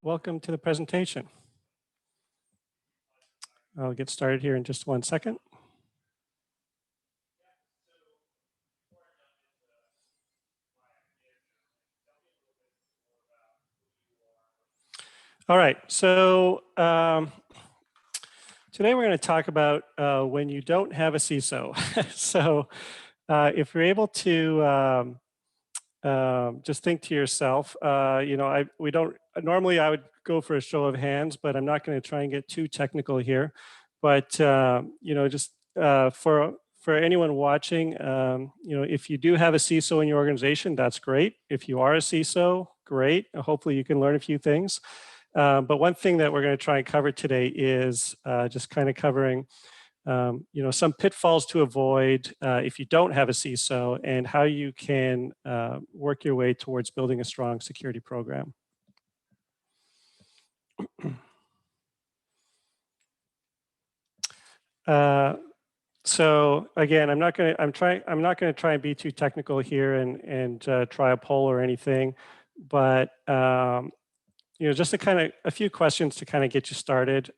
welcome to the presentation. I'll get started here in just 1 second. All right, so today we're going to talk about when you don't have a CISO. So if you're able to just think to yourself, we don't normally I would go for a show of hands, but I'm not going to try and get too technical here. But just for anyone watching, if you do have a CISO in your organization, that's great. If you are a CISO, great. Hopefully you can learn a few things. But one thing that we're going to try and cover today is just kind of covering some pitfalls to avoid if you don't have a CISO, and how you can work your way towards building a strong security program. So again, I'm not going to try and be too technical here and try a poll or anything, but just to kind of a few questions to kind of get you started.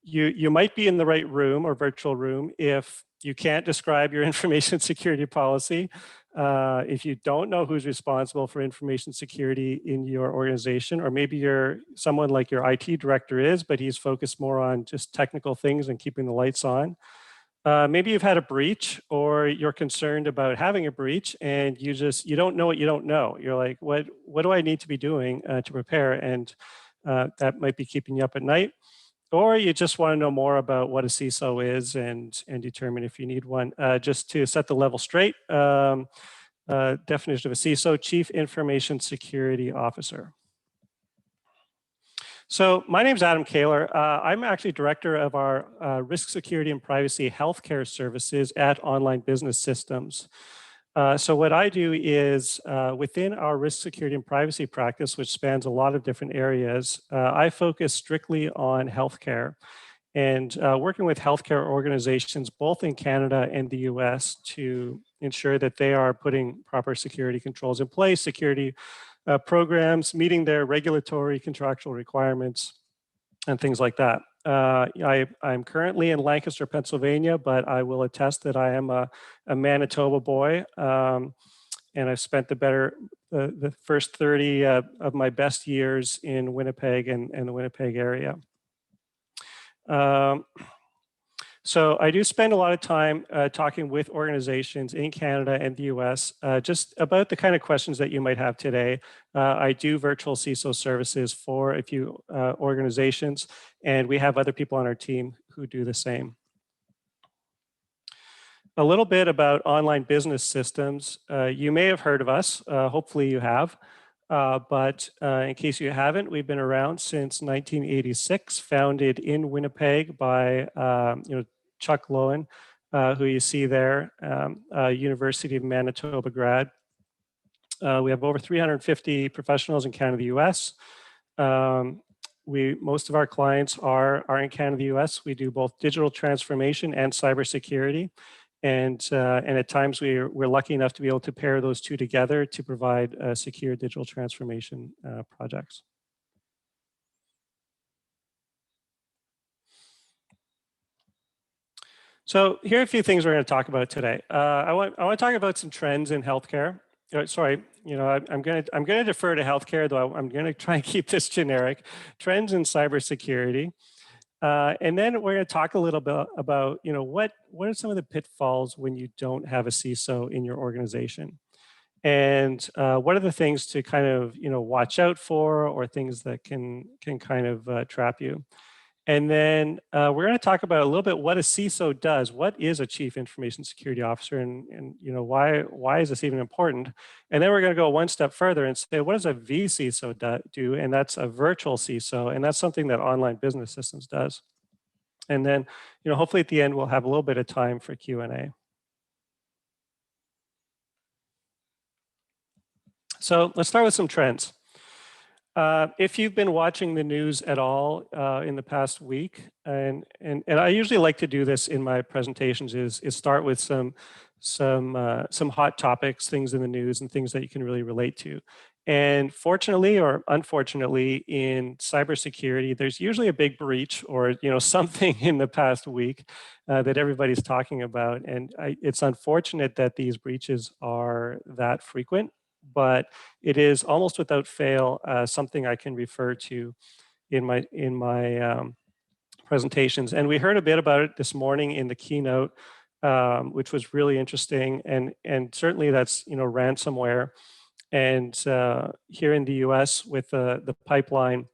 You might be in the right room or virtual room if you can't describe your information security policy, if you don't know who's responsible for information security in your organization, or maybe you're someone like your IT director is, but he's focused more on just technical things and keeping the lights on. Maybe you've had a breach, or you're concerned about having a breach, and you don't know what you don't know. You're like, what do I need to be doing to prepare? And that might be keeping you up at night. Or you just want to know more about what a CISO is and determine if you need one. Just to set the level straight, definition of a CISO: Chief Information Security Officer. So my name is Adam Kaler. I'm actually director of our risk, security, and privacy healthcare services at Online Business Systems. So what I do is within our risk, security, and privacy practice, which spans a lot of different areas, I focus strictly on healthcare and working with healthcare organizations, both in Canada and the US, to ensure that they are putting proper security controls in place, security programs, meeting their regulatory contractual requirements, and things like that. I'm currently in Lancaster, Pennsylvania, but I will attest that I am a Manitoba boy, and I've spent the first 30 of my best years in Winnipeg and the Winnipeg area. So I do spend a lot of time talking with organizations in Canada and the US just about the kind of questions that you might have today. I do virtual CISO services for a few organizations, and we have other people on our team who do the same. A little bit about Online Business Systems. You may have heard of us, hopefully you have. But in case you haven't, we've been around since 1986, founded in Winnipeg by Chuck Lowen, who you see there, University of Manitoba grad. We have over 350 professionals in Canada, the US. Most of our clients are in Canada, the US. We do both digital transformation and cybersecurity. And at times we're lucky enough to be able to pair those two together to provide secure digital transformation projects. So here are a few things we're going to talk about today. I want to talk about some trends in healthcare. Sorry, I'm going to defer to healthcare, though I'm going to try and keep this generic. Trends in cybersecurity. And then we're going to talk a little bit about, what are some of the pitfalls when you don't have a CISO in your organization? And what are the things to kind of, watch out for, or things that can kind of trap you? And then we're going to talk about a little bit what a CISO does. What is a Chief Information Security Officer, and why is this even important? And then we're going to go one step further and say, what does a vCISO do? And that's a virtual CISO, and that's something that Online Business Systems does. And then, hopefully at the end we'll have a little bit of time for Q&A. So let's start with some trends. If you've been watching the news at all in the past week, and I usually like to do this in my presentations, is start with some hot topics, things in the news, and things that you can really relate to. And fortunately or unfortunately, in cybersecurity, there's usually a big breach or something in the past week that everybody's talking about. And it's unfortunate that these breaches are that frequent, but it is almost without fail something I can refer to in my presentations. And we heard a bit about it this morning in the keynote, which was really interesting. And certainly that's ransomware. And here in the U.S. with the pipeline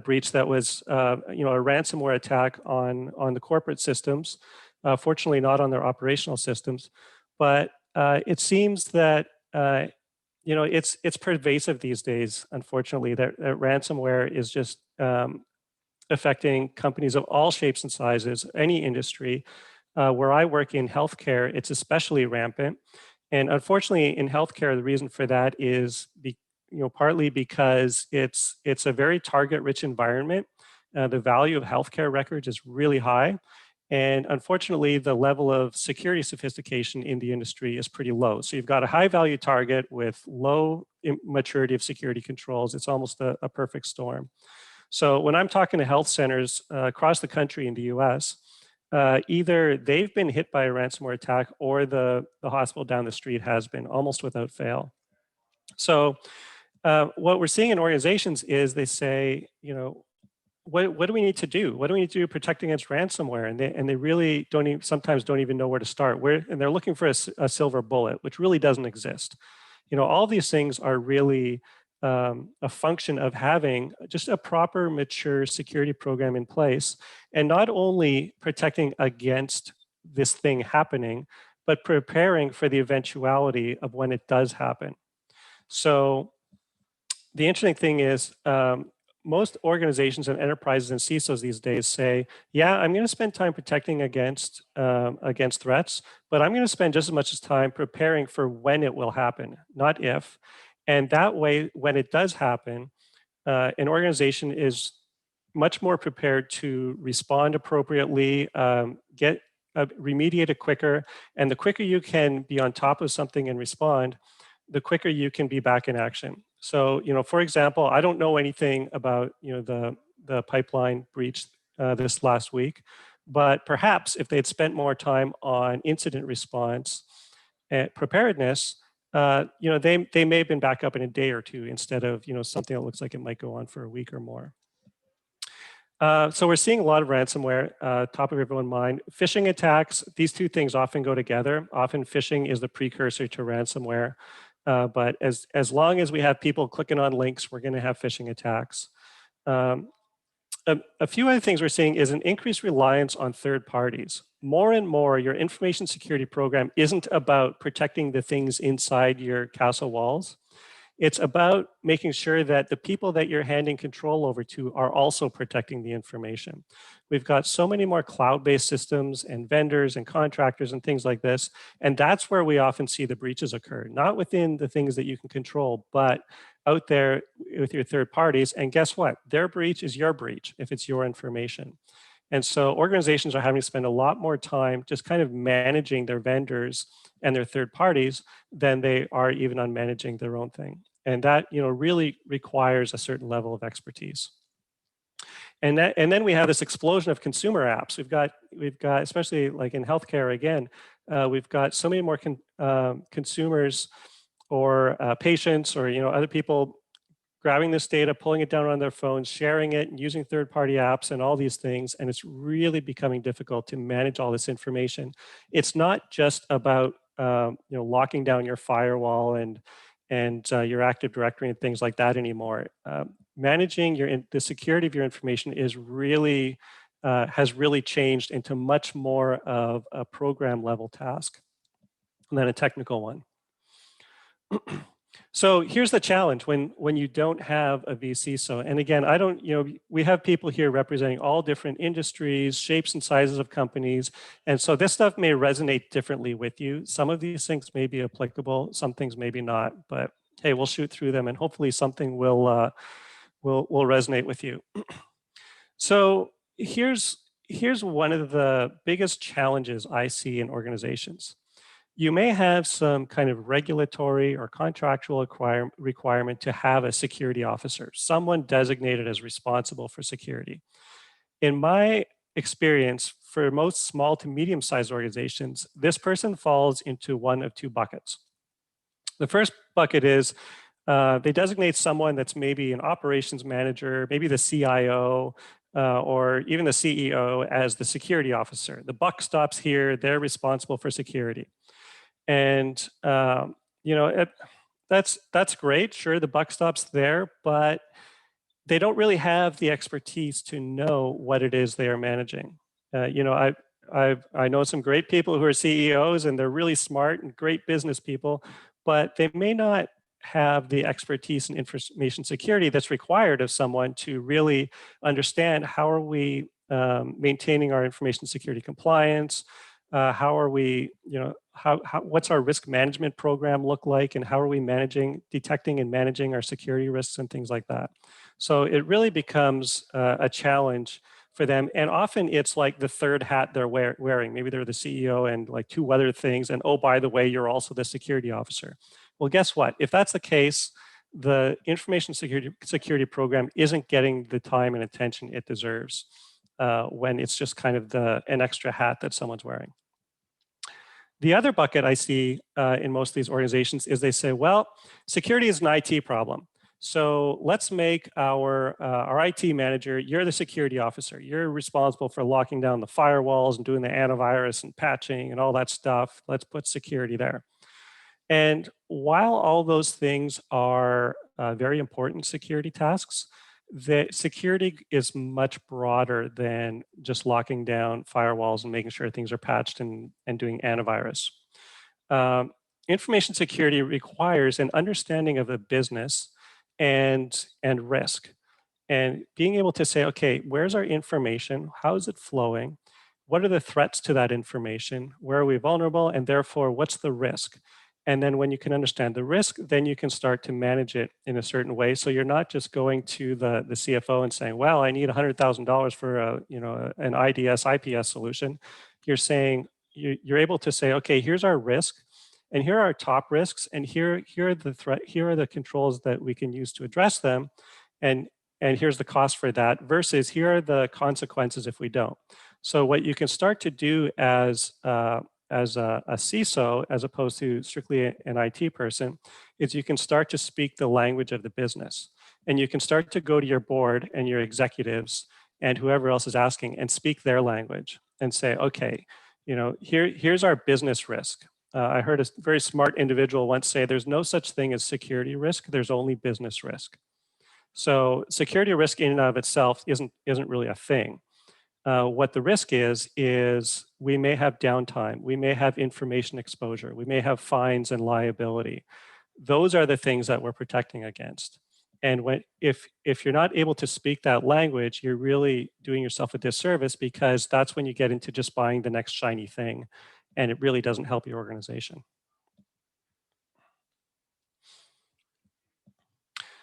breach that was a ransomware attack on the corporate systems, fortunately not on their operational systems, but it seems that it's pervasive these days. Unfortunately, that ransomware is just affecting companies of all shapes and sizes, any industry. Where I work in healthcare, it's especially rampant. And unfortunately, in healthcare, the reason for that is partly because it's a very target-rich environment. The value of healthcare records is really high. And unfortunately, the level of security sophistication in the industry is pretty low. So you've got a high value target with low maturity of security controls. It's almost a perfect storm. So when I'm talking to health centers across the country in the US, either they've been hit by a ransomware attack or the hospital down the street has been, almost without fail. So what we're seeing in organizations is they say, what do we need to do? What do we need to do to protect against ransomware? And they really sometimes don't even know where to start. And they're looking for a silver bullet, which really doesn't exist. All these things are really a function of having just a proper, mature security program in place, and not only protecting against this thing happening, but preparing for the eventuality of when it does happen. So the interesting thing is most organizations and enterprises and CISOs these days say, yeah, I'm going to spend time protecting against threats, but I'm going to spend just as much time preparing for when it will happen, not if. And that way, when it does happen, an organization is much more prepared to respond appropriately, remediate it quicker. And the quicker you can be on top of something and respond, the quicker you can be back in action. So, for example, I don't know anything about, the pipeline breach this last week, but perhaps if they had spent more time on incident response and preparedness, they may have been back up in a day or two instead of, something that looks like it might go on for a week or more. So we're seeing a lot of ransomware, top of everyone's mind. Phishing attacks, these two things often go together. Often phishing is the precursor to ransomware. But as long as we have people clicking on links, we're going to have phishing attacks. A few other things we're seeing is an increased reliance on third parties. More and more, your information security program isn't about protecting the things inside your castle walls. It's about making sure that the people that you're handing control over to are also protecting the information. We've got so many more cloud-based systems and vendors and contractors and things like this. And that's where we often see the breaches occur, not within the things that you can control, but out there with your third parties. And guess what? Their breach is your breach if it's your information. And so organizations are having to spend a lot more time just kind of managing their vendors and their third parties than they are even on managing their own thing. And that really requires a certain level of expertise. And then we have this explosion of consumer apps. We've got especially like in healthcare again, we've got so many more consumers or patients or other people grabbing this data, pulling it down on their phones, sharing it, and using third-party apps and all these things. And it's really becoming difficult to manage all this information. It's not just about locking down your firewall and your Active Directory and things like that anymore. Managing the security of your information is really has really changed into much more of a program level task than a technical one. So here's the challenge when you don't have a vCISO. And again, we have people here representing all different industries, shapes and sizes of companies. And so this stuff may resonate differently with you. Some of these things may be applicable, some things maybe not, but hey, we'll shoot through them and hopefully something will resonate with you. So here's one of the biggest challenges I see in organizations. You may have some kind of regulatory or contractual requirement to have a security officer, someone designated as responsible for security. In my experience, for most small to medium-sized organizations, this person falls into one of two buckets. The first bucket is they designate someone that's maybe an operations manager, maybe the CIO, or even the CEO as the security officer. The buck stops here. They're responsible for security. And you know, that's great. Sure, the buck stops there, but they don't really have the expertise to know what it is they are managing. You know, I know some great people who are CEOs and they're really smart and great business people, but they may not have the expertise in information security that's required of someone to really understand how are we maintaining our information security compliance, how are we, you know, what's our risk management program look like, and how are we detecting and managing our security risks and things like that. So it really becomes a challenge for them. And often it's like the third hat they're wearing. Maybe they're the CEO and like two other things. And oh, by the way, you're also the security officer. Well, guess what? If that's the case, the information security program isn't getting the time and attention it deserves when it's just kind of an extra hat that someone's wearing. The other bucket I see in most of these organizations is they say, well, security is an IT problem. So let's make our IT manager, you're the security officer. You're responsible for locking down the firewalls and doing the antivirus and patching and all that stuff. Let's put security there. And while all those things are very important security tasks, the security is much broader than just locking down firewalls and making sure things are patched and doing antivirus. Information security requires an understanding of the business and risk, and being able to say, okay, where's our information? How is it flowing? What are the threats to that information? Where are we vulnerable? And therefore, what's the risk? And then when you can understand the risk, then you can start to manage it in a certain way. So you're not just going to the CFO and saying, well, I need $100,000 for an IDS IPS solution. You're saying, you're able to say, okay, here's our risk, and here are our top risks, and here are the controls that we can use to address them, and here's the cost for that, versus here are the consequences if we don't. So what you can start to do as a CISO, as opposed to strictly an IT person, is you can start to speak the language of the business. And you can start to go to your board and your executives and whoever else is asking and speak their language and say, okay, you know, here's our business risk. I heard a very smart individual once say, there's no such thing as security risk, there's only business risk. So security risk in and of itself isn't really a thing. What the risk is we may have downtime, we may have information exposure, we may have fines and liability. Those are the things that we're protecting against. And if you're not able to speak that language, you're really doing yourself a disservice, because that's when you get into just buying the next shiny thing, and it really doesn't help your organization.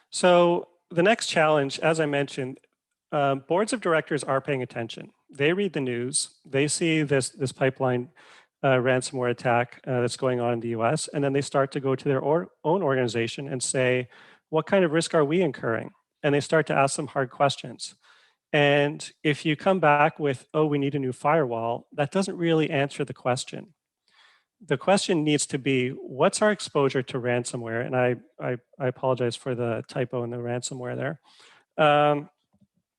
So the next challenge, as I mentioned, boards of directors are paying attention. They read the news. They see this pipeline ransomware attack that's going on in the US, and then they start to go to their own organization and say, what kind of risk are we incurring? And they start to ask them hard questions. And if you come back with, oh, we need a new firewall, that doesn't really answer the question. The question needs to be, what's our exposure to ransomware? And I apologize for the typo in the ransomware there.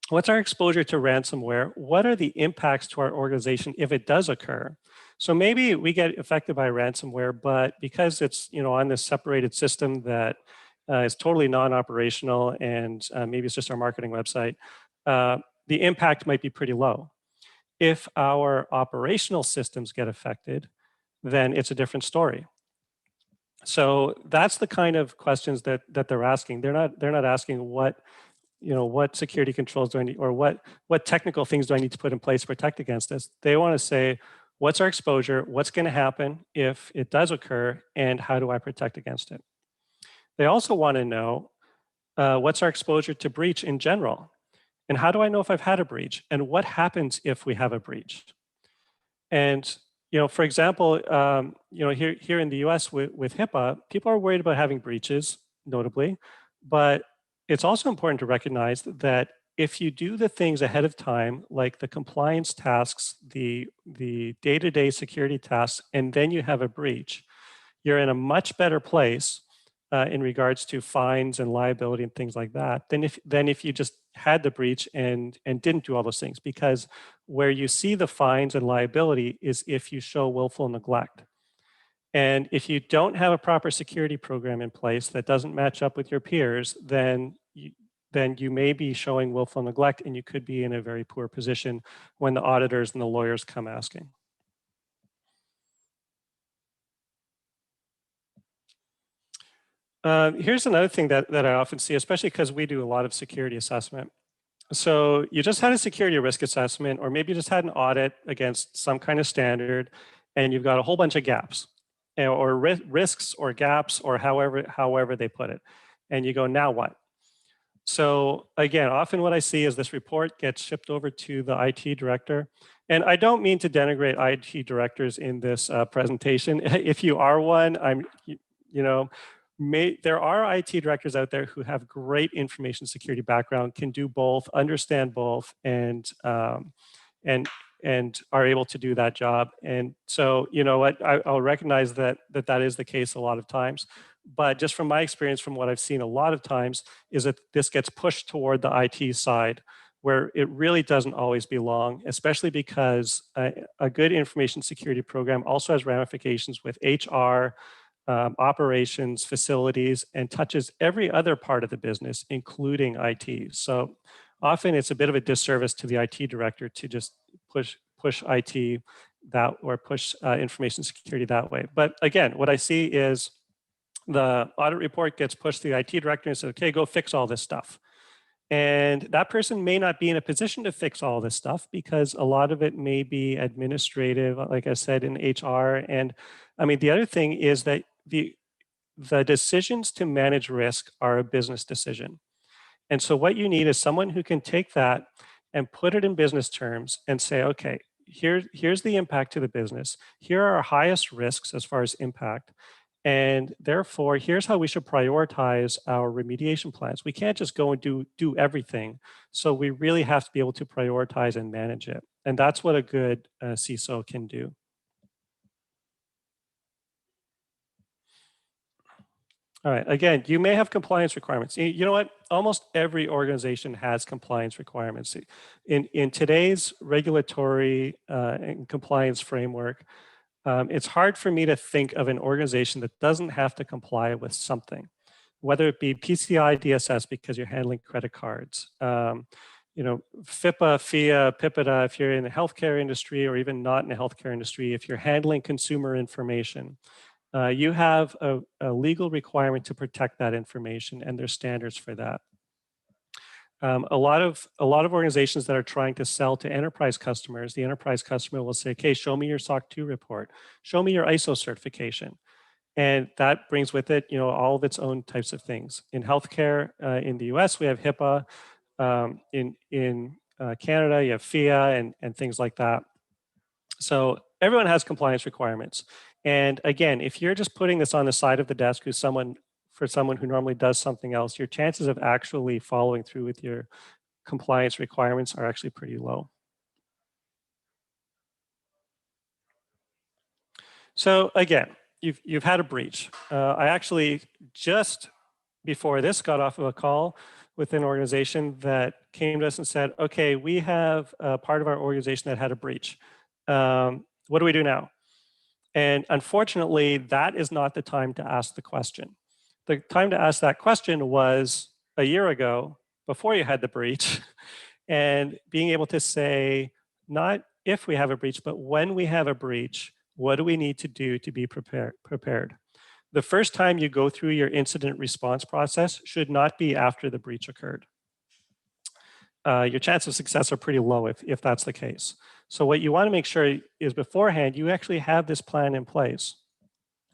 What's our exposure to ransomware? What are the impacts to our organization if it does occur? So maybe we get affected by ransomware, but because it's on this separated system that is totally non-operational, and maybe it's just our marketing website, the impact might be pretty low. If our operational systems get affected, then it's a different story. So that's the kind of questions that they're asking. They're not asking what security controls do I need, or what technical things do I need to put in place to protect against this. They want to say, what's our exposure? What's going to happen if it does occur, and how do I protect against it? They also want to know what's our exposure to breach in general, and how do I know if I've had a breach, and what happens if we have a breach? And For example, here in the U.S. with HIPAA, people are worried about having breaches, notably, but it's also important to recognize that if you do the things ahead of time, like the compliance tasks, the day-to-day security tasks, and then you have a breach, you're in a much better place in regards to fines and liability and things like that than if you just had the breach and didn't do all those things. Because where you see the fines and liability is if you show willful neglect. And if you don't have a proper security program in place that doesn't match up with your peers, then you may be showing willful neglect, and you could be in a very poor position when the auditors and the lawyers come asking. Here's another thing that I often see, especially because we do a lot of security assessment. So you just had a security risk assessment, or maybe you just had an audit against some kind of standard, and you've got a whole bunch of gaps, or risks, or gaps, or however they put it. And you go, now what? So again, often what I see is this report gets shipped over to the IT director. And I don't mean to denigrate IT directors in this presentation. If you are one, you know, there are IT directors out there who have great information security background, can do both, understand both, and and are able to do that job. And so, you know what, I'll recognize that is the case a lot of times. But just from my experience, from what I've seen a lot of times, is that this gets pushed toward the IT side, where it really doesn't always belong, especially because a good information security program also has ramifications with HR, operations, facilities, and touches every other part of the business, including IT. So often it's a bit of a disservice to the IT director to just push IT that, or push information security that way. But again, what I see is the audit report gets pushed to the IT director and says, okay, go fix all this stuff. And that person may not be in a position to fix all this stuff, because a lot of it may be administrative, like I said, in HR. And I mean, the other thing is that the decisions to manage risk are a business decision. And so what you need is someone who can take that and put it in business terms and say, okay, here's the impact to the business. Here are our highest risks as far as impact. And therefore, here's how we should prioritize our remediation plans. We can't just go and do everything. So we really have to be able to prioritize and manage it. And that's what a good CISO can do. All right. Again, you may have compliance requirements. You know what? Almost every organization has compliance requirements. In today's regulatory and compliance framework, it's hard for me to think of an organization that doesn't have to comply with something, whether it be PCI DSS because you're handling credit cards, FIPA, FIA, PIPEDA if you're in the healthcare industry, or even not in the healthcare industry, if you're handling consumer information. You have a legal requirement to protect that information, and there's standards for that. A lot of organizations that are trying to sell to enterprise customers, the enterprise customer will say, okay, show me your SOC 2 report, show me your ISO certification. And that brings with it, all of its own types of things. In healthcare, in the US, we have HIPAA. In Canada, you have FIA and things like that. So everyone has compliance requirements. And again, if you're just putting this on the side of the desk for someone who normally does something else, your chances of actually following through with your compliance requirements are actually pretty low. So again, you've had a breach. I actually just before this got off of a call with an organization that came to us and said, okay, we have a part of our organization that had a breach. What do we do now? And unfortunately, that is not the time to ask the question. The time to ask that question was a year ago, before you had the breach, and being able to say, not if we have a breach, but when we have a breach, what do we need to do to be prepared? The first time you go through your incident response process should not be after the breach occurred. Your chance of success are pretty low if that's the case. So what you want to make sure is beforehand, you actually have this plan in place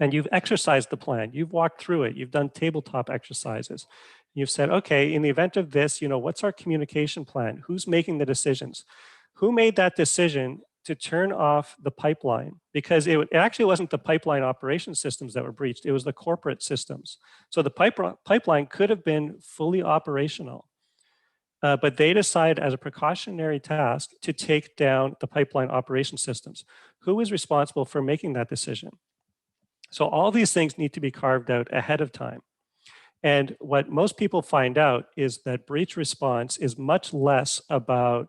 and you've exercised the plan. You've walked through it. You've done tabletop exercises. You've said, okay, in the event of this, what's our communication plan? Who's making the decisions? Who made that decision to turn off the pipeline, because it actually wasn't the pipeline operation systems that were breached, it was the corporate systems. So the pipeline could have been fully operational, but they decided as a precautionary task to take down the pipeline operation systems. Who is responsible for making that decision? So all these things need to be carved out ahead of time. And what most people find out is that breach response is much less about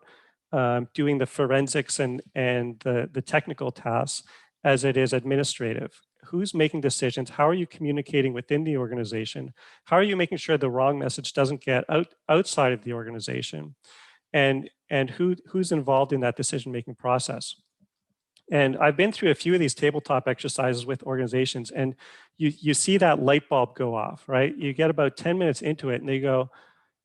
doing the forensics and the technical tasks as it is administrative. Who's making decisions? How are you communicating within the organization? How are you making sure the wrong message doesn't get outside of the organization? And who's involved in that decision-making process? And I've been through a few of these tabletop exercises with organizations, and you see that light bulb go off, right? You get about 10 minutes into it and they go,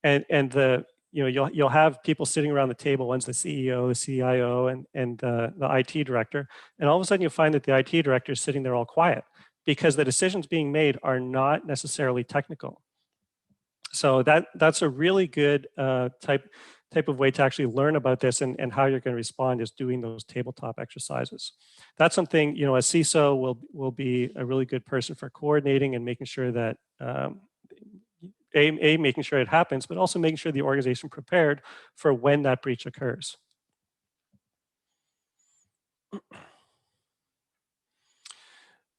and the, you'll have people sitting around the table. One's the CEO, the CIO, and the IT director. And all of a sudden you find that the IT director is sitting there all quiet because the decisions being made are not necessarily technical. So that's a really good type of way to actually learn about this and how you're going to respond is doing those tabletop exercises. That's something, a CISO will be a really good person for coordinating and making sure that making sure it happens, but also making sure the organization prepared for when that breach occurs.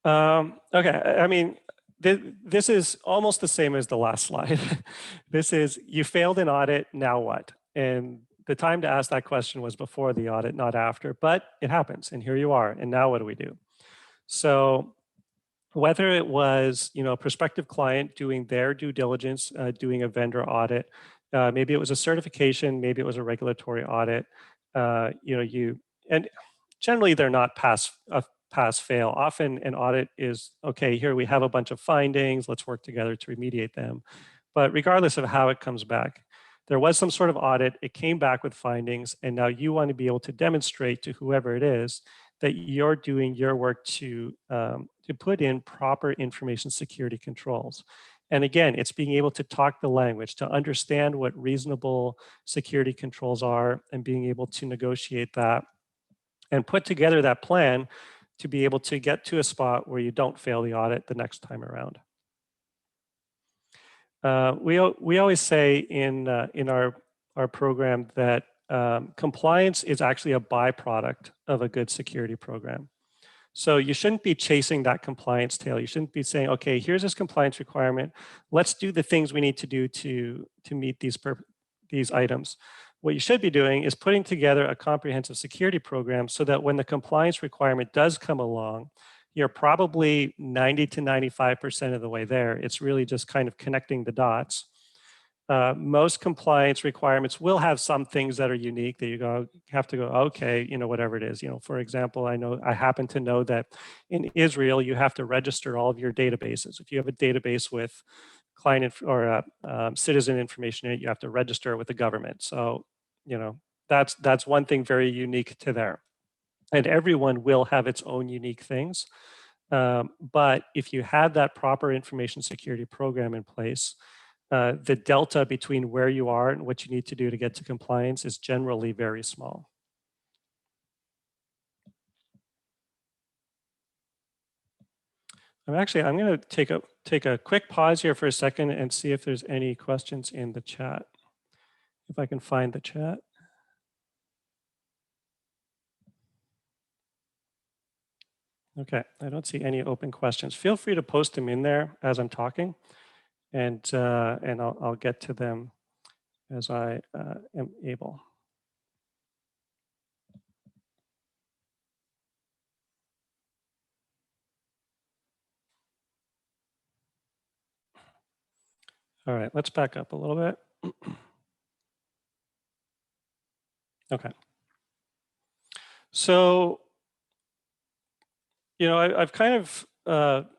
Okay, I mean, this is almost the same as the last slide. This is, you failed an audit, now what? And the time to ask that question was before the audit, not after, but it happens, and here you are, and now what do we do? So whether it was, a prospective client doing their due diligence, doing a vendor audit, maybe it was a certification, maybe it was a regulatory audit, and generally they're not pass fail. Often an audit is, okay, here we have a bunch of findings, let's work together to remediate them. But regardless of how it comes back, there was some sort of audit, it came back with findings, and now you want to be able to demonstrate to whoever it is that you're doing your work to put in proper information security controls. And again, it's being able to talk the language, to understand what reasonable security controls are and being able to negotiate that and put together that plan to be able to get to a spot where you don't fail the audit the next time around. We always say in our program that compliance is actually a byproduct of a good security program. So you shouldn't be chasing that compliance tail. You shouldn't be saying, okay, here's this compliance requirement. Let's do the things we need to do to meet these items. What you should be doing is putting together a comprehensive security program so that when the compliance requirement does come along, you're probably 90 to 95% of the way there. It's really just kind of connecting the dots. Most compliance requirements will have some things that are unique that you have to go, okay, whatever it is. For example, I happen to know that in Israel, you have to register all of your databases. If you have a database with client or citizen information in it, you have to register it with the government. So, that's one thing very unique to there. And everyone will have its own unique things. But if you have that proper information security program in place, the delta between where you are and what you need to do to get to compliance is generally very small. I'm going to take a quick pause here for a second and see if there's any questions in the chat. If I can find the chat. Okay, I don't see any open questions. Feel free to post them in there as I'm talking, and I'll get to them as I am able. All right, let's back up a little bit. Okay. So, I've kind of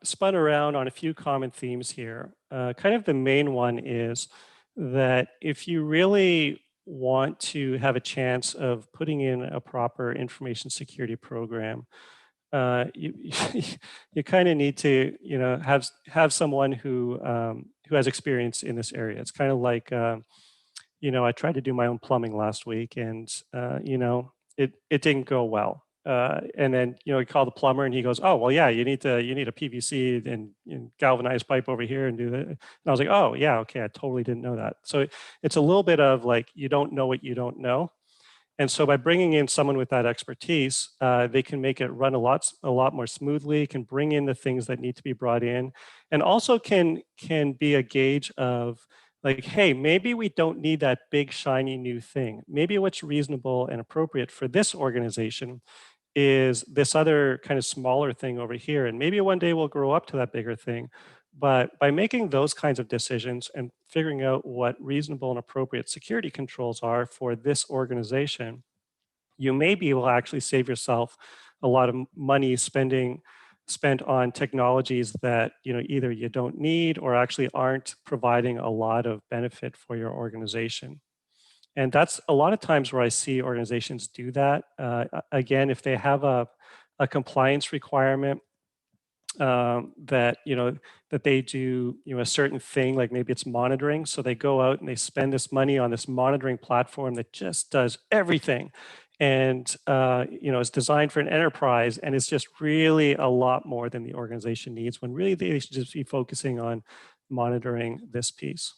spun around on a few common themes here. Kind of the main one is that if you really want to have a chance of putting in a proper information security program, you you kind of need to have someone who has experience in this area. It's kind of like I tried to do my own plumbing last week, and it didn't go well. and then, you know, you call the plumber and he goes, oh, well, yeah, you need a PVC and galvanized pipe over here and do that. And I was like, oh, yeah, okay, I totally didn't know that. So it's a little bit of like, you don't know what you don't know. And so by bringing in someone with that expertise, they can make it run a lot more smoothly, can bring in the things that need to be brought in, and also can be a gauge of like, hey, maybe we don't need that big shiny new thing. Maybe what's reasonable and appropriate for this organization is this other kind of smaller thing over here. And maybe one day we'll grow up to that bigger thing. But by making those kinds of decisions and figuring out what reasonable and appropriate security controls are for this organization, you may be able to actually save yourself a lot of money spent on technologies that, you know, either you don't need or actually aren't providing a lot of benefit for your organization. And that's a lot of times where I see organizations do that. Again, if they have a compliance requirement that, you know, that they do, you know, a certain thing, like maybe it's monitoring. So they go out and they spend this money on this monitoring platform that just does everything. And, you know, it's designed for an enterprise and it's just really a lot more than the organization needs when really they should just be focusing on monitoring this piece.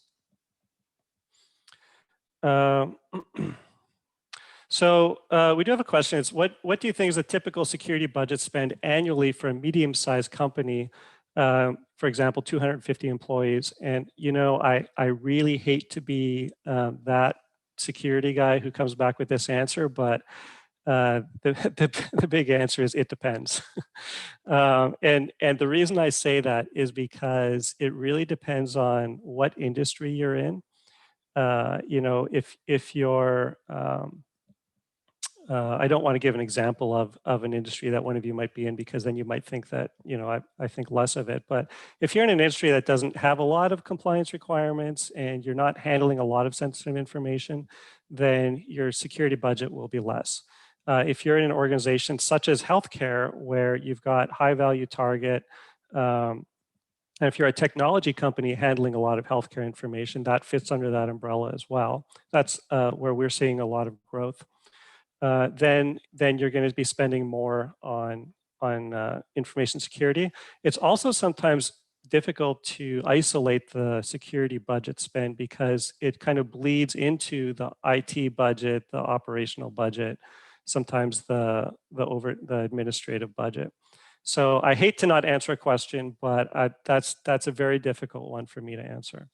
So we do have a question. It's what do you think is a typical security budget spend annually for a medium-sized company? For example, 250 employees. And you know, I really hate to be that security guy who comes back with this answer, but the big answer is it depends. And the reason I say that is because it really depends on what industry you're in. You know, if you're I don't want to give an example of an industry that one of you might be in because then you might think that, you know, I think less of it. But if you're in an industry that doesn't have a lot of compliance requirements and you're not handling a lot of sensitive information, then your security budget will be less. If you're in an organization such as healthcare, where you've got high value target, and if you're a technology company handling a lot of healthcare information, that fits under that umbrella as well. That's where we're seeing a lot of growth. Then you're going to be spending more on information security. It's also sometimes difficult to isolate the security budget spend because it kind of bleeds into the IT budget, the operational budget, sometimes the administrative budget. So I hate to not answer a question, but that's a very difficult one for me to answer.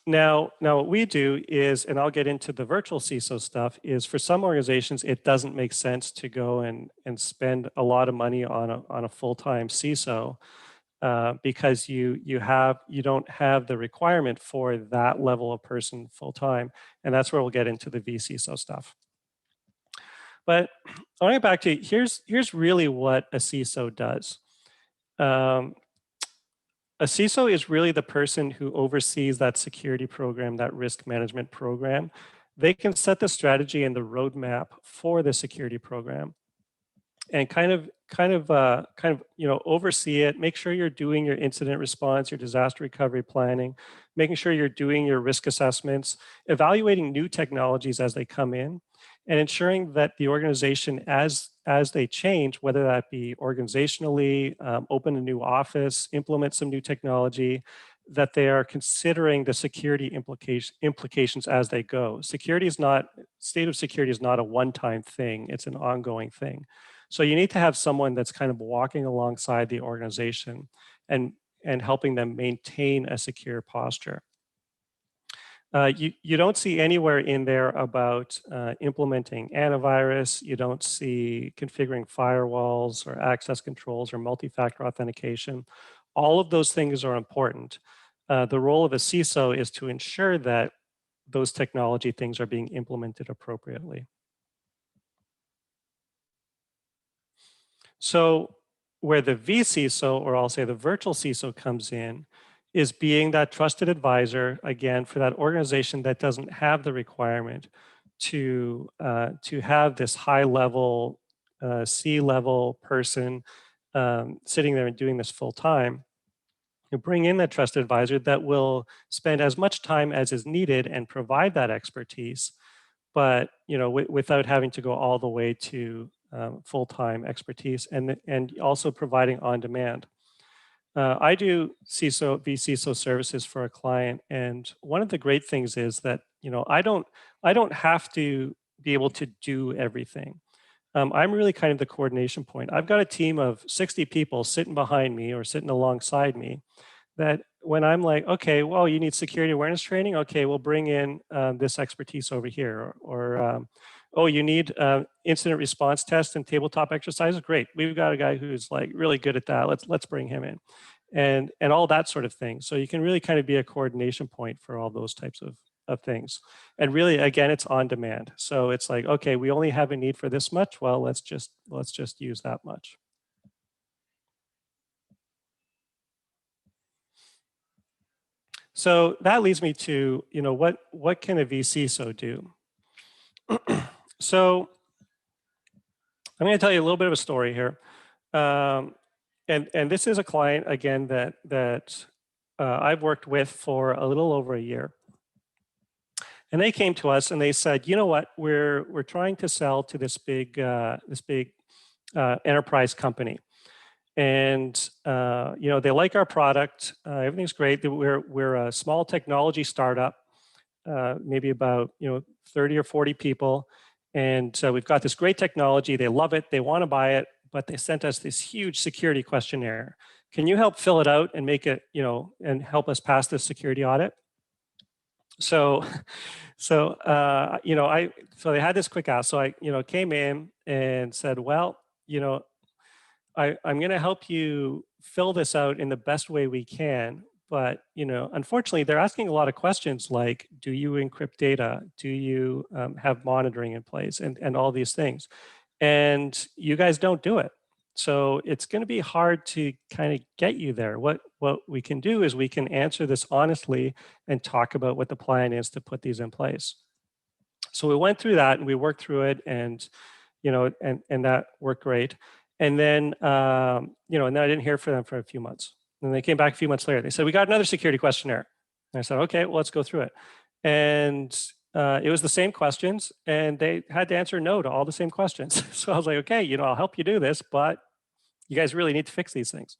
Now what we do is, and I'll get into the virtual CISO stuff, is for some organizations, it doesn't make sense to go and spend a lot of money on a full-time CISO because you don't have the requirement for that level of person full-time. And that's where we'll get into the vCISO stuff. But I'll get back to, here's really what a CISO does. A CISO is really the person who oversees that security program, that risk management program. They can set the strategy and the roadmap for the security program and kind of you know, oversee it, make sure you're doing your incident response, your disaster recovery planning, making sure you're doing your risk assessments, evaluating new technologies as they come in, and ensuring that the organization as they change, whether that be organizationally, open a new office, implement some new technology, that they are considering the security implications as they go. State of security is not a one-time thing, it's an ongoing thing. So you need to have someone that's kind of walking alongside the organization and helping them maintain a secure posture. You don't see anywhere in there about implementing antivirus. You don't see configuring firewalls or access controls or multi-factor authentication. All of those things are important. The role of a CISO is to ensure that those technology things are being implemented appropriately. So where the vCISO, or I'll say the virtual CISO, comes in is being that trusted advisor, again, for that organization that doesn't have the requirement to have this high-level, C-level person sitting there and doing this full time. You bring in that trusted advisor that will spend as much time as is needed and provide that expertise, but without having to go all the way to full-time expertise, and also providing on demand. I do CISO, vCISO services for a client, and one of the great things is that I don't have to be able to do everything. I'm really kind of the coordination point. I've got a team of 60 people sitting behind me or sitting alongside me that when I'm like, okay, well, you need security awareness training. Okay, we'll bring in this expertise over here. Or oh, you need incident response tests and tabletop exercises. Great, we've got a guy who's like really good at that. Let's bring him in, and all that sort of thing. So you can really kind of be a coordination point for all those types of things. And really, again, it's on demand. So it's like, okay, we only have a need for this much. Well, let's just use that much. So that leads me to, what can a vCISO do? So I'm going to tell you a little bit of a story here. And this is a client, again, that I've worked with for a little over a year. And they came to us and they said, you know what, we're trying to sell to this big enterprise company. And they like our product. Everything's great. We're a small technology startup, maybe about 30 or 40 people, and so we've got this great technology. They love it. They want to buy it, but they sent us this huge security questionnaire. Can you help fill it out and make it and help us pass this security audit? So, so they had this quick ask. So I came in and said, well, I'm going to help you fill this out in the best way we can. But, unfortunately, they're asking a lot of questions like, do you encrypt data? Do you have monitoring in place? And all these things. And you guys don't do it. So it's going to be hard to kind of get you there. What we can do is we can answer this honestly and talk about what the plan is to put these in place. So we went through that and we worked through it, and and that worked great. And then and then I didn't hear from them for a few months. And they came back a few months later. They said, we got another security questionnaire. And I said, okay, well, let's go through it. And it was the same questions, and they had to answer no to all the same questions. So I was like, okay, I'll help you do this, but you guys really need to fix these things.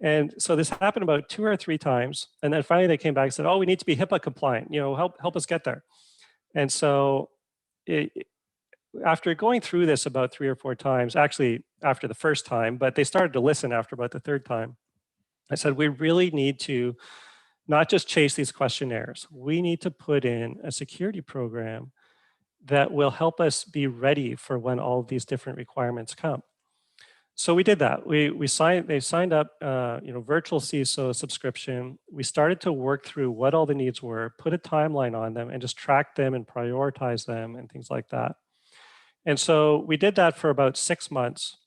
And so this happened about 2 or 3 times. And then finally they came back and said, oh, we need to be HIPAA compliant, help us get there. And so after going through this about 3 or 4 times, actually after the first time, but they started to listen after about the 3rd time, I said, we really need to not just chase these questionnaires. We need to put in a security program that will help us be ready for when all of these different requirements come. So we did that. They signed up, virtual CISO subscription. We started to work through what all the needs were, put a timeline on them, and just track them and prioritize them and things like that. And so we did that for about 6 months.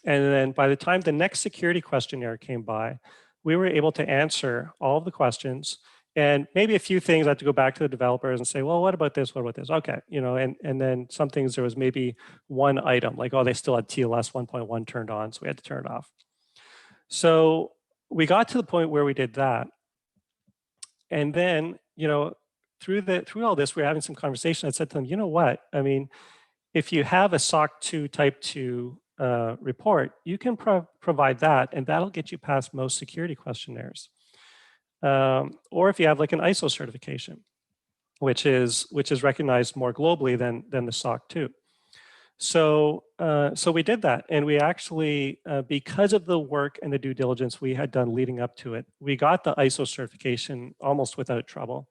And then by the time the next security questionnaire came by, we were able to answer all of the questions, and maybe a few things I had to go back to the developers and say, well, what about this? What about this? Okay, and then some things there was maybe one item like, oh, they still had TLS 1.1 turned on, so we had to turn it off. So we got to the point where we did that. And then, through all this, we were having some conversation. I said to them, you know what? I mean, if you have a SOC 2 type 2 report, you can provide that, and that'll get you past most security questionnaires. Or if you have like an ISO certification, which is recognized more globally than the SOC 2. So we did that, and we actually, because of the work and the due diligence we had done leading up to it, we got the ISO certification almost without trouble.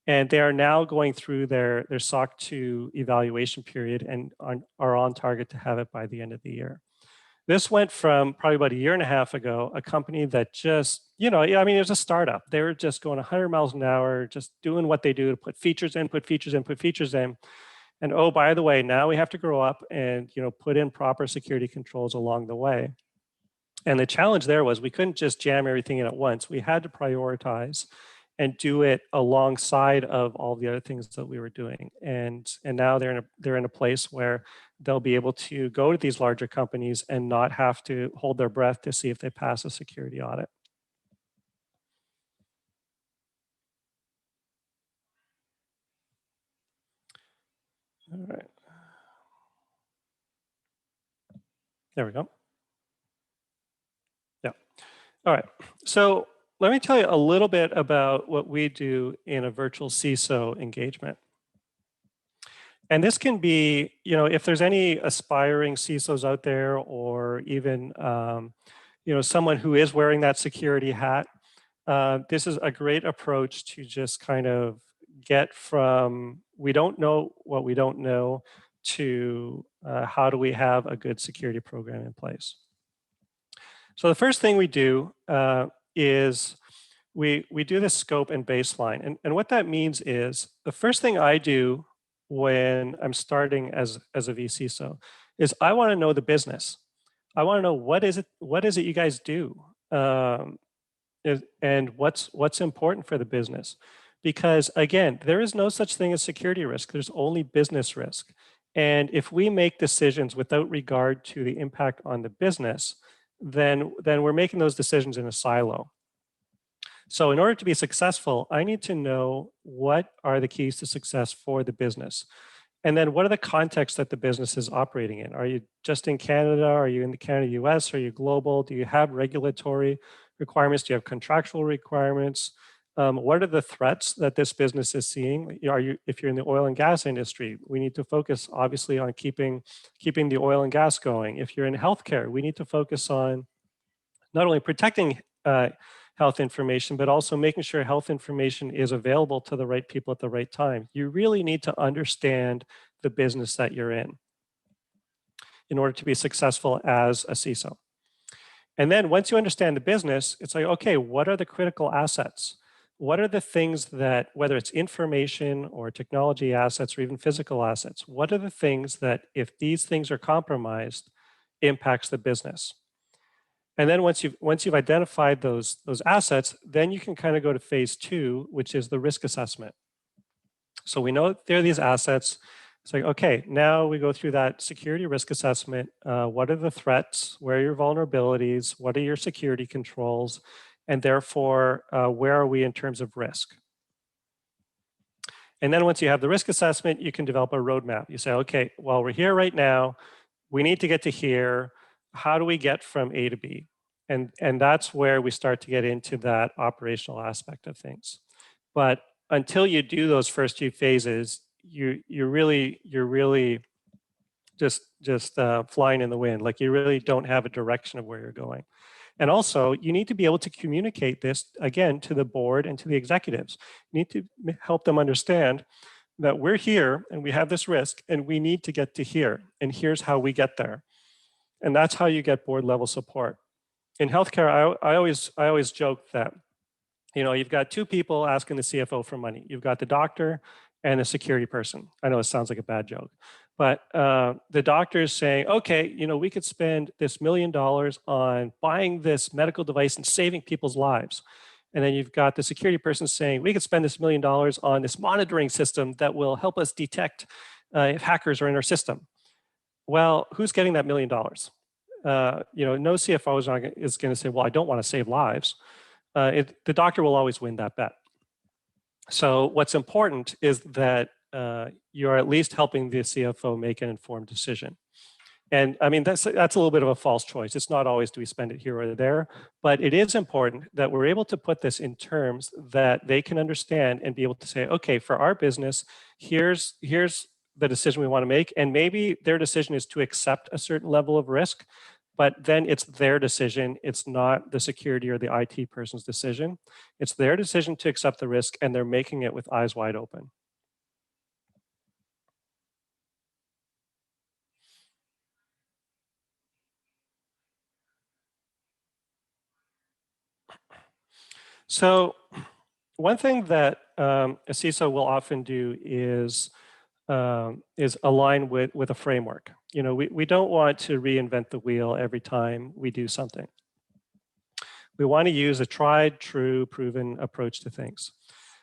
And they are now going through their SOC 2 evaluation period and are on target to have it by the end of the year. This went from probably about 1.5 years ago, a company that just, it was a startup. They were just going 100 miles an hour, just doing what they do to put features in, put features in, put features in. And oh, by the way, now we have to grow up and, put in proper security controls along the way. And the challenge there was we couldn't just jam everything in at once. We had to prioritize and do it alongside of all the other things that we were doing. And now they're in a place where they'll be able to go to these larger companies and not have to hold their breath to see if they pass a security audit. All right. There we go. Yeah. All right. So let me tell you a little bit about what we do in a virtual CISO engagement. And this can be, if there's any aspiring CISOs out there, or even, someone who is wearing that security hat, this is a great approach to just kind of get from we don't know what we don't know to how do we have a good security program in place. So the first thing we do is we do this scope and baseline. And what that means is the first thing I do when I'm starting as a vCISO is I want to know the business. I want to know what is it you guys do, and what's important for the business. Because again, there is no such thing as security risk. There's only business risk. And if we make decisions without regard to the impact on the business, then we're making those decisions in a silo. So in order to be successful, I need to know what are the keys to success for the business. And then what are the contexts that the business is operating in? Are you just in Canada? Are you in the Canada, US? Are you global? Do you have regulatory requirements? Do you have contractual requirements? What are the threats that this business is seeing? If you're in the oil and gas industry, we need to focus obviously on keeping the oil and gas going. If you're in healthcare, we need to focus on not only protecting health information, but also making sure health information is available to the right people at the right time. You really need to understand the business that you're in order to be successful as a CISO. And then once you understand the business, it's like, okay, what are the critical assets? What are the things that, whether it's information or technology assets or even physical assets, what are the things that if these things are compromised, impacts the business? And then once you've identified those assets, then you can kind of go to phase two, which is the risk assessment. So we know there are these assets. It's like, okay, now we go through that security risk assessment. What are the threats? Where are your vulnerabilities? What are your security controls? And therefore, where are we in terms of risk? And then once you have the risk assessment, you can develop a roadmap. You say, okay, well, we're here right now. We need to get to here. How do we get from A to B? And that's where we start to get into that operational aspect of things. But until you do those first two phases, you're really just flying in the wind. Like you really don't have a direction of where you're going. And also, you need to be able to communicate this again to the board and to the executives. You need to help them understand that we're here and we have this risk and we need to get to here. And here's how we get there. And that's how you get board level support. In healthcare, I always joke that, you've got two people asking the CFO for money. You've got the doctor and a security person. I know it sounds like a bad joke, but the doctor is saying, okay, we could spend this $1 million on buying this medical device and saving people's lives. And then you've got the security person saying, we could spend this $1 million on this monitoring system that will help us detect if hackers are in our system. Well, who's getting that $1 million? No CFO is going to say, well, I don't want to save lives. The doctor will always win that bet. So what's important is that you're at least helping the CFO make an informed decision. And I mean, that's a little bit of a false choice. It's not always do we spend it here or there, but it is important that we're able to put this in terms that they can understand and be able to say, okay, for our business, here's the decision we want to make. And maybe their decision is to accept a certain level of risk, but then it's their decision. It's not the security or the IT person's decision. It's their decision to accept the risk, and they're making it with eyes wide open. So one thing that a CISO will often do is align with a framework. We don't want to reinvent the wheel every time we do something. We want to use a tried, true, proven approach to things.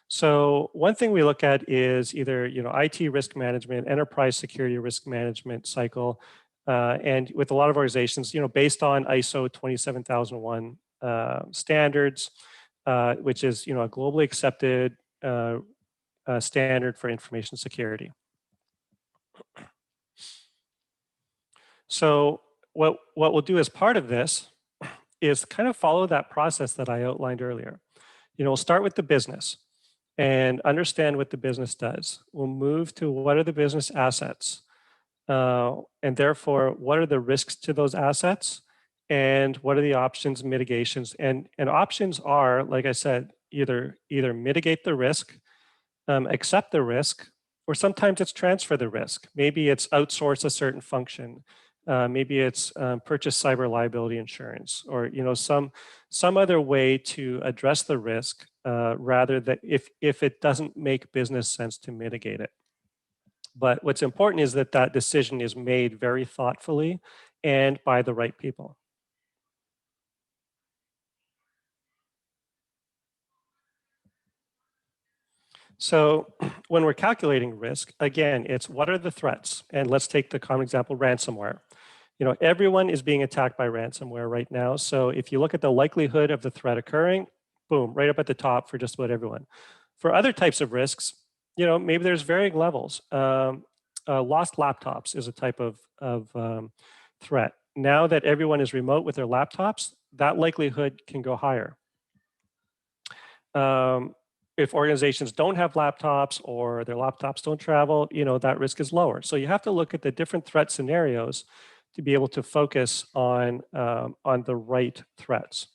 So one thing we look at is either IT risk management, enterprise security risk management cycle, and with a lot of organizations, based on ISO 27001 standards, which is a globally accepted standard for information security. So what we'll do as part of this is kind of follow that process that I outlined earlier. We'll start with the business and understand what the business does. We'll move to what are the business assets, and therefore what are the risks to those assets, and what are the options, mitigations, and options are, like I said, either mitigate the risk, accept the risk, or sometimes it's transfer the risk. Maybe it's outsource a certain function. Maybe it's purchase cyber liability insurance, or some other way to address the risk, rather than if it doesn't make business sense to mitigate it. But what's important is that that decision is made very thoughtfully and by the right people. So when we're calculating risk, again, it's what are the threats? And let's take the common example, ransomware. Everyone is being attacked by ransomware right now. So if you look at the likelihood of the threat occurring, boom, right up at the top for just about everyone. For other types of risks, maybe there's varying levels. Lost laptops is a type of threat. Now that everyone is remote with their laptops, that likelihood can go higher. If organizations don't have laptops or their laptops don't travel, that risk is lower. So you have to look at the different threat scenarios to be able to focus on the right threats.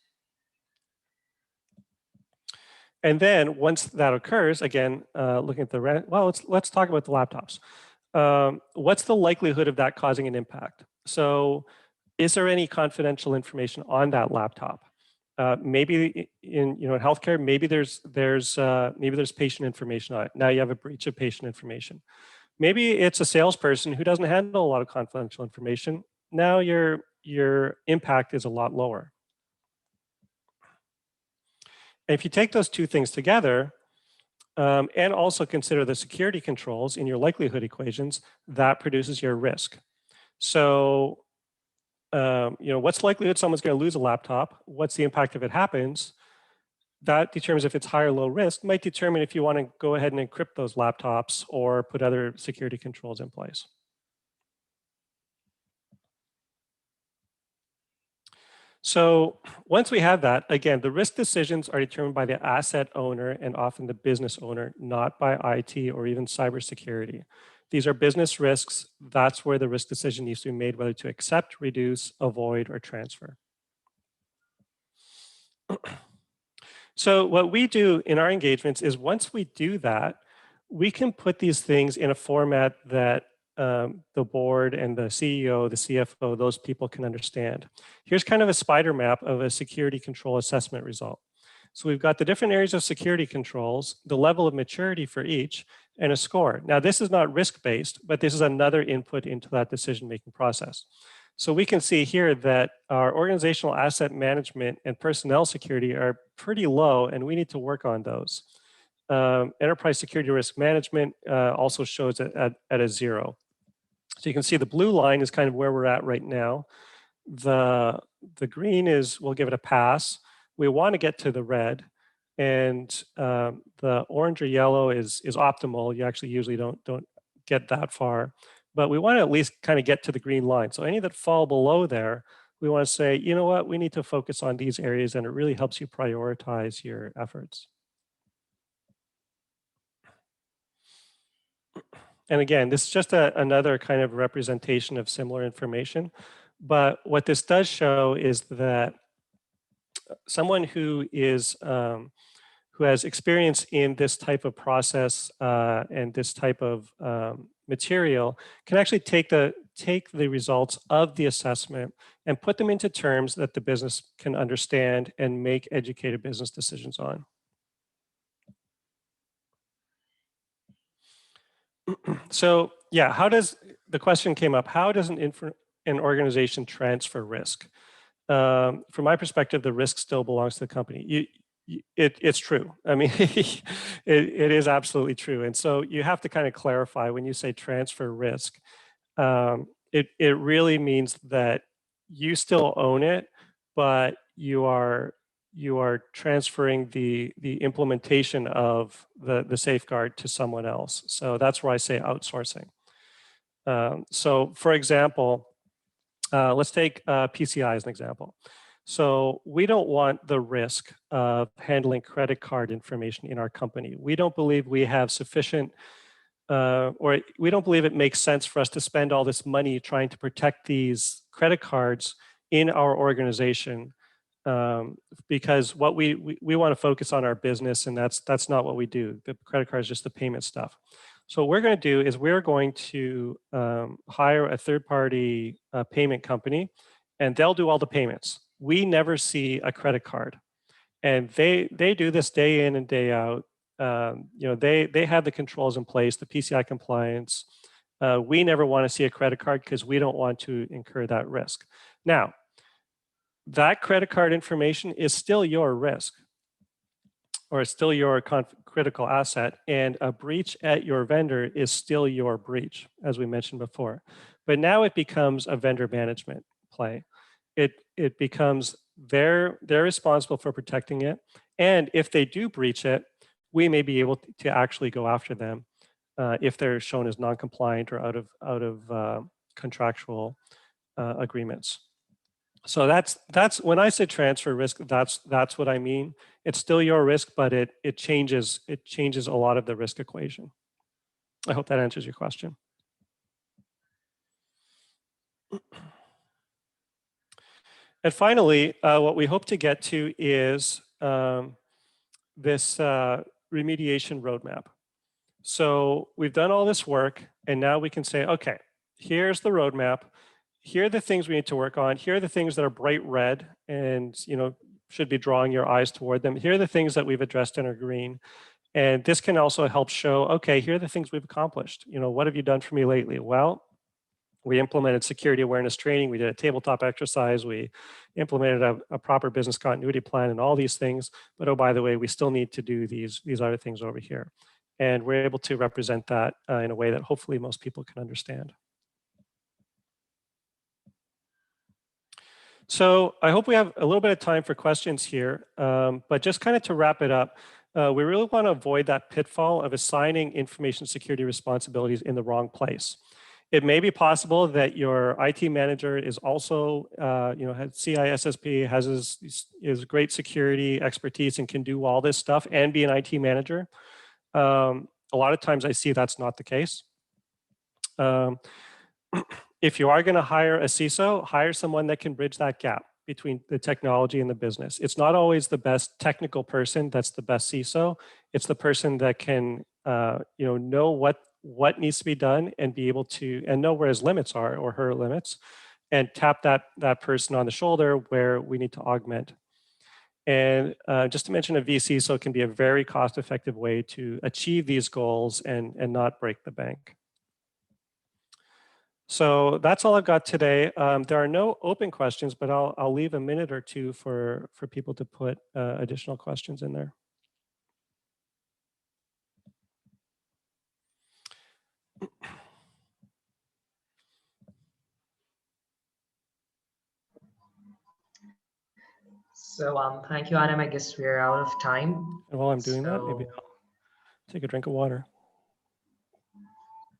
And then once that occurs, again, looking at let's talk about the laptops. What's the likelihood of that causing an impact? So is there any confidential information on that laptop? Maybe in healthcare, maybe there's patient information on it. Now you have a breach of patient information. Maybe it's a salesperson who doesn't handle a lot of confidential information. Now your impact is a lot lower. And if you take those two things together, and also consider the security controls in your likelihood equations, that produces your risk. So, what's the likelihood someone's going to lose a laptop? What's the impact if it happens? That determines if it's high or low risk, might determine if you want to go ahead and encrypt those laptops or put other security controls in place. So once we have that, again, the risk decisions are determined by the asset owner and often the business owner, not by IT or even cybersecurity. These are business risks. That's where the risk decision needs to be made, whether to accept, reduce, avoid, or transfer. So what we do in our engagements is once we do that, we can put these things in a format that the board and the CEO, the CFO, those people can understand. Here's kind of a spider map of a security control assessment result. So we've got the different areas of security controls, the level of maturity for each, and a score. Now, this is not risk-based, but this is another input into that decision-making process. So we can see here that our organizational asset management and personnel security are pretty low, and we need to work on those. Enterprise security risk management also shows it at a 0. So you can see the blue line is kind of where we're at right now. The green is, we'll give it a pass. We want to get to the red, and the orange or yellow is optimal. You actually usually don't get that far, but we want to at least kind of get to the green line. So any that fall below there, we want to say, you know what, we need to focus on these areas, and it really helps you prioritize your efforts. And again, this is just another kind of representation of similar information. But what this does show is that someone who has experience in this type of process and this type of material can actually take the results of the assessment and put them into terms that the business can understand and make educated business decisions on. So yeah, the question came up, how does an organization transfer risk? From my perspective, the risk still belongs to the company. It's true. I mean, it is absolutely true. And so you have to kind of clarify when you say transfer risk, it really means that you still own it, but you are transferring the implementation of the safeguard to someone else. So that's where I say outsourcing. So for example, let's take PCI as an example. So we don't want the risk of handling credit card information in our company. We don't believe we have sufficient, or we don't believe it makes sense for us to spend all this money trying to protect these credit cards in our organization, because what we want to focus on our business, and that's not what we do. The credit card is just the payment stuff. So what we're going to do is we're going to hire a third-party payment company, and they'll do all the payments. We never see a credit card, and they do this day in and day out. You know, they have the controls in place, the PCI compliance. We never want to see a credit card because we don't want to incur that risk. Now, that credit card information is still your risk, or it's still your critical asset, and a breach at your vendor is still your breach, as we mentioned before. But now it becomes a vendor management play. It becomes they're responsible for protecting it, and if they do breach it, we may be able to actually go after them if they're shown as non-compliant or out of contractual agreements. So that's when I say transfer risk, that's what I mean. It's still your risk, but it changes a lot of the risk equation. I hope that answers your question. And finally, what we hope to get to is this remediation roadmap. So we've done all this work, and now we can say, okay, here's the roadmap. Here are the things we need to work on. Here are the things that are bright red and, you know, should be drawing your eyes toward them. Here are the things that we've addressed in our green. And this can also help show, okay, here are the things we've accomplished. You know, what have you done for me lately? Well, we implemented security awareness training. We did a tabletop exercise. We implemented a proper business continuity plan and all these things. But oh, by the way, we still need to do these other things over here. And we're able to represent that in a way that hopefully most people can understand. So I hope we have a little bit of time for questions here, but just kind of to wrap it up, we really want to avoid that pitfall of assigning information security responsibilities in the wrong place. It may be possible that your IT manager is also, you know, has CISSP, has his great security expertise and can do all this stuff and be an IT manager. A lot of times I see that's not the case. If you are going to hire a CISO, hire someone that can bridge that gap between the technology and the business. It's not always the best technical person that's the best CISO. It's the person that can, you know what needs to be done and be able to, and know where his limits are or her limits, and tap that person on the shoulder where we need to augment. And just to mention, a vCISO can be a very cost-effective way to achieve these goals and not break the bank. So that's all I've got today. There are no open questions, but I'll leave a minute or two for people to put additional questions in there. So thank you, Adam. I guess we're out of time. And while I'm doing that, maybe I'll take a drink of water.